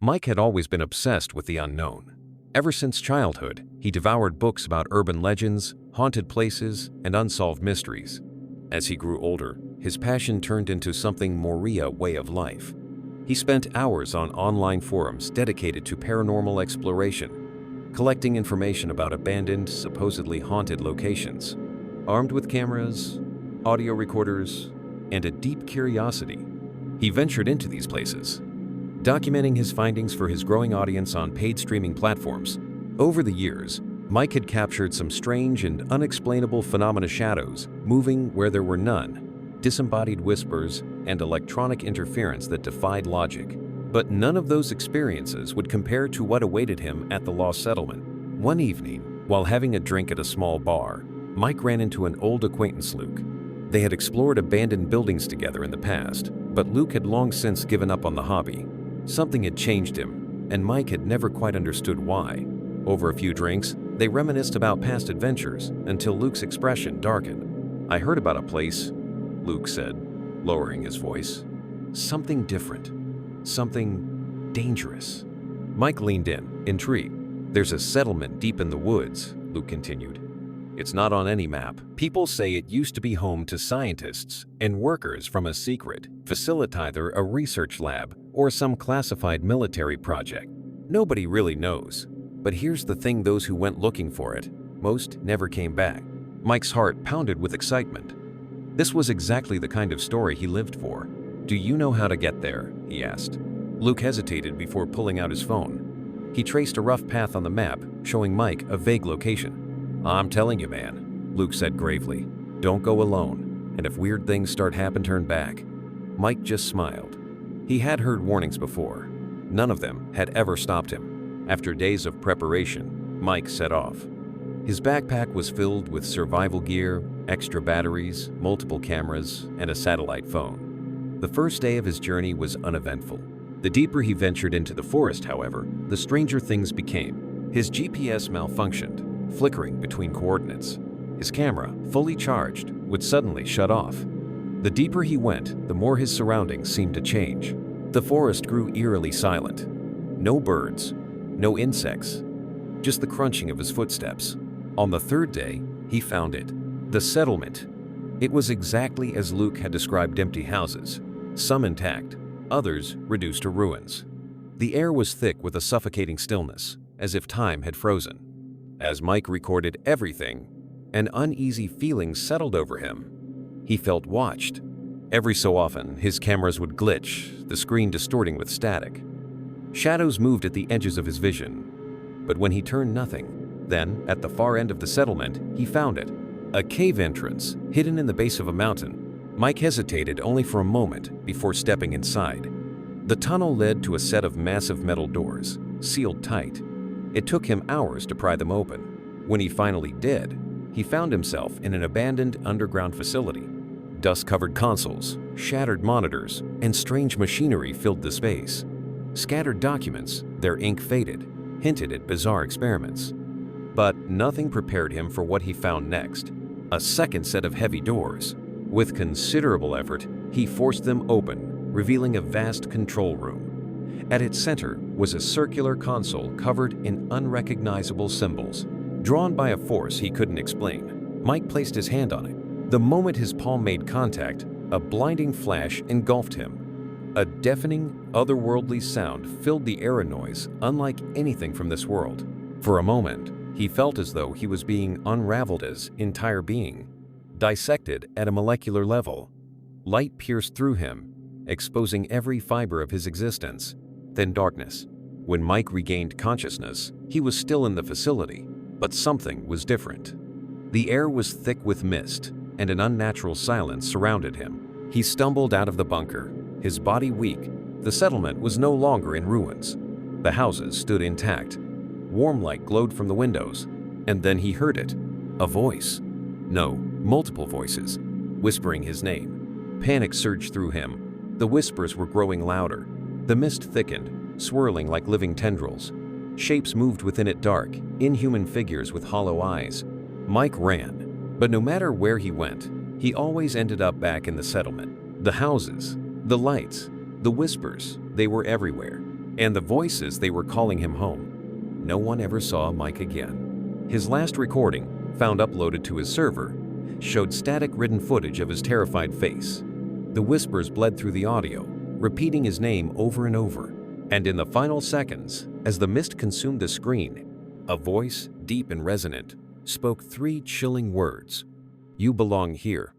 Mike had always been obsessed with the unknown. Ever since childhood, he devoured books about urban legends, haunted places, and unsolved mysteries. As he grew older, his passion turned into something more a way of life. He spent hours on online forums dedicated to paranormal exploration, collecting information about abandoned, supposedly haunted locations. Armed with cameras, audio recorders, and a deep curiosity, he ventured into these places, documenting his findings for his growing audience on paid streaming platforms. Over the years, Mike had captured some strange and unexplainable phenomena: shadows moving where there were none, disembodied whispers, and electronic interference that defied logic. But none of those experiences would compare to what awaited him at the Lost Settlement. One evening, while having a drink at a small bar, Mike ran into an old acquaintance, Luke. They had explored abandoned buildings together in the past, but Luke had long since given up on the hobby. Something had changed him, and Mike had never quite understood why. Over a few drinks, they reminisced about past adventures until Luke's expression darkened. "I heard about a place," Luke said, lowering his voice. "Something different. Something dangerous." Mike leaned in, intrigued. "There's a settlement deep in the woods," Luke continued. "It's not on any map. People say it used to be home to scientists and workers from a secret facility, either a research lab or some classified military project. Nobody really knows. But here's the thing: those who went looking for it, most never came back." Mike's heart pounded with excitement. This was exactly the kind of story he lived for. "Do you know how to get there?" he asked. Luke hesitated before pulling out his phone. He traced a rough path on the map, showing Mike a vague location. "I'm telling you, man," Luke said gravely. "Don't go alone, and if weird things start happening, turn back." Mike just smiled. He had heard warnings before. None of them had ever stopped him. After days of preparation, Mike set off. His backpack was filled with survival gear, extra batteries, multiple cameras, and a satellite phone. The first day of his journey was uneventful. The deeper he ventured into the forest, however, the stranger things became. His GPS malfunctioned, flickering between coordinates. His camera, fully charged, would suddenly shut off. The deeper he went, the more his surroundings seemed to change. The forest grew eerily silent. No birds, no insects, just the crunching of his footsteps. On the third day, he found it. The settlement. It was exactly as Luke had described: empty houses, some intact, others reduced to ruins. The air was thick with a suffocating stillness, as if time had frozen. As Mike recorded everything, an uneasy feeling settled over him. He felt watched. Every so often, his cameras would glitch, the screen distorting with static. Shadows moved at the edges of his vision, but when he turned, nothing. Then, at the far end of the settlement, he found it. A cave entrance, hidden in the base of a mountain. Mike hesitated only for a moment before stepping inside. The tunnel led to a set of massive metal doors, sealed tight. It took him hours to pry them open. When he finally did, he found himself in an abandoned underground facility. Dust-covered consoles, shattered monitors, and strange machinery filled the space. Scattered documents, their ink faded, hinted at bizarre experiments. But nothing prepared him for what he found next. A second set of heavy doors. With considerable effort, he forced them open, revealing a vast control room. At its center was a circular console covered in unrecognizable symbols. Drawn by a force he couldn't explain, Mike placed his hand on it. The moment his palm made contact, a blinding flash engulfed him. A deafening, otherworldly sound filled the air, a noise unlike anything from this world. For a moment, he felt as though he was being unraveled, his entire being, dissected at a molecular level. Light pierced through him, exposing every fiber of his existence. Then darkness. When Mike regained consciousness, he was still in the facility, but something was different. The air was thick with mist, and an unnatural silence surrounded him. He stumbled out of the bunker, his body weak. The settlement was no longer in ruins. The houses stood intact. Warm light glowed from the windows, and then he heard it. A voice. No, multiple voices, whispering his name. Panic surged through him. The whispers were growing louder. The mist thickened, swirling like living tendrils. Shapes moved within it, dark, inhuman figures with hollow eyes. Mike ran, but no matter where he went, he always ended up back in the settlement. The houses, the lights, the whispers, they were everywhere. And the voices, they were calling him home. No one ever saw Mike again. His last recording, found uploaded to his server, showed static-ridden footage of his terrified face. The whispers bled through the audio, repeating his name over and over. And in the final seconds, as the mist consumed the screen, a voice, deep and resonant, spoke 3 chilling words. "You belong here."